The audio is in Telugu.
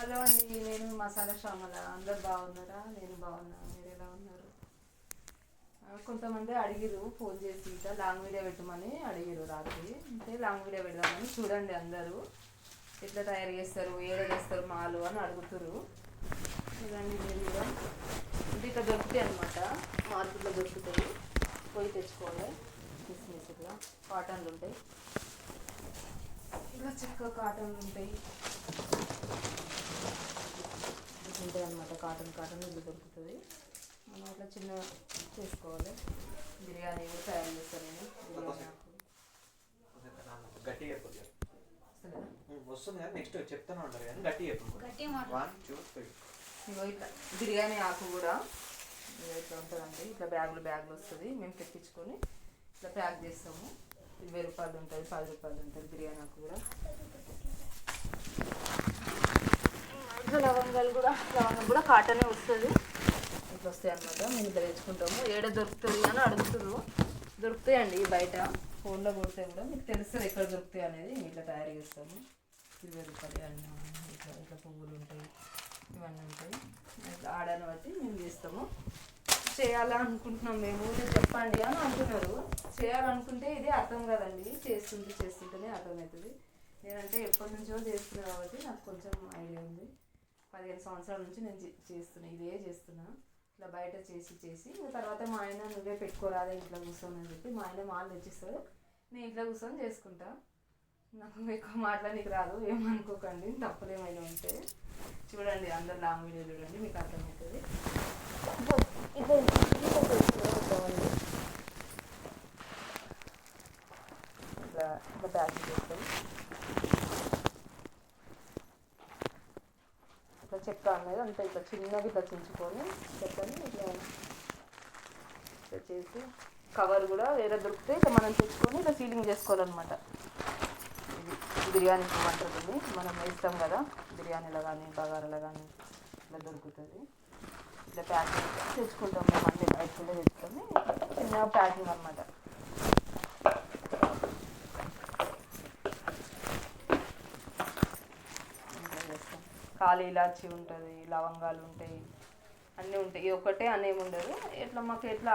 హలో అండి, నేను మసాలా శ్యామల. అందరు బాగున్నారా? నేను బాగున్నా. మీరు ఎలా ఉన్నారు? కొంతమంది అడిగిరు ఫోన్ చేసి ఇట్లా లాంగ్ వీడియో పెట్టమని అడిగిరు రాత్రి. అంటే లాంగ్ వీడియో పెడదామని చూడండి. అందరూ ఎట్లా తయారు చేస్తారు, ఏడ చేస్తారు మాలు అని అడుగుతురు. చూడండి మీరు కూడా. అంటే ఇట్లా దొరుకుతాయి అనమాట, మార్కెట్లో దొరుకుతాయి. పోయి తెచ్చుకోవాలి. కిస్మిస్ ఇట్లా కాటన్లు ఉంటాయి, ఇలా చెక్క కాటన్లు ఉంటాయి ఉంటాయి అనమాట. కాటన్ ఇల్లు దొరుకుతుంది. మనం ఇట్లా చిన్న చేసుకోవాలి. బిర్యానీ కూడా తయారు చేస్తాను నేను. బిర్యానీ గట్టిగా వస్తుంది కానీ నెక్స్ట్ చెప్తాను ఉంటారు కానీ గట్టిగా ఇగో ఇట్లా బిర్యానీ ఆకు కూడా ఇట్లా ఉంటుందండి. ఇట్లా బ్యాగులు వస్తుంది. మేము తెప్పించుకొని ఇట్లా ప్యాక్ చేస్తాము. 20 రూపాయలు ఉంటుంది, 10 రూపాయలు ఉంటుంది బిర్యానీ ఆకు కూడా. లవంగం కూడా కాటనే వస్తుంది. ఇట్లా వస్తాయి అన్నమాట. మేము ఇట్లా తెచ్చుకుంటాము. ఏడ దొరుకుతుంది అని అడుగుతున్నారు. దొరుకుతాయండి బయట. ఫోన్లో కొడితే కూడా మీకు తెలుస్తుంది ఎక్కడ దొరుకుతాయి అనేది. ఇట్లా తయారు చేస్తాము. 20 రూపాయలు అన్నీ ఇట్లా పువ్వులు ఉంటాయి, ఇవన్నీ ఉంటాయి. ఇట్లా ఆర్డర్ని బట్టి మేము చేస్తాము. చేయాలనుకుంటున్నాం మేము, చెప్పండి అని అంటున్నారు. చేయాలనుకుంటే ఇది అర్థం కదండి, చేస్తుంటేనే అర్థమవుతుంది. నేనంటే ఎప్పటి నుంచో చేస్తున్నాను కాబట్టి నాకు కొంచెం ఐడియా ఉంది. 15 సంవత్సరాల నుంచి నేను ఇదే చేస్తున్నా. ఇట్లా బయట చేసి తర్వాత మా ఆయన నువ్వే పెట్టుకోరాదే ఇంట్లో కూర్చొని అని చెప్పి మా ఆయన మాలు తెచ్చిస్తారు. నేను ఇంట్లో కూర్చొని చేసుకుంటా. నాకు ఎక్కువ మాట్లాడడానికి రాదు, ఏమనుకోకండి. తప్పులు ఏమైనా ఉంటే చూడండి. అందరు లాంగ్ వీడియో చూడండి, మీకు అర్థమవుతుంది. ఇట్లా ప్యాకింగ్ చేస్తాం. ఇట్లా చెక్క అనేది అంతా ఇట్లా చిన్నగా ఇట్లా చించుకొని చెక్కని ఇట్లా చేసి కవర్ కూడా వేరే దొరికితే ఇట్లా మనం తెచ్చుకొని ఇట్లా సీలింగ్ చేసుకోవాలన్నమాట. ఇది బిర్యానీ వంటది మనం వేస్తాం కదా, బిర్యానీలో కానీ బగారాలో కానీ ఇట్లా దొరుకుతుంది. ఇట్లా ప్యాకింగ్ తెచ్చుకుంటాం మేము. అన్నీ బయటకుండా తెచ్చుకొని చిన్నగా ప్యాకింగ్ అనమాట. కాలి ఇలాచి ఉంటుంది, లవంగాలు ఉంటాయి, అన్నీ ఉంటాయి. ఒకటే అనేమి ఉండదు. ఇట్లా మాకు ఎట్లా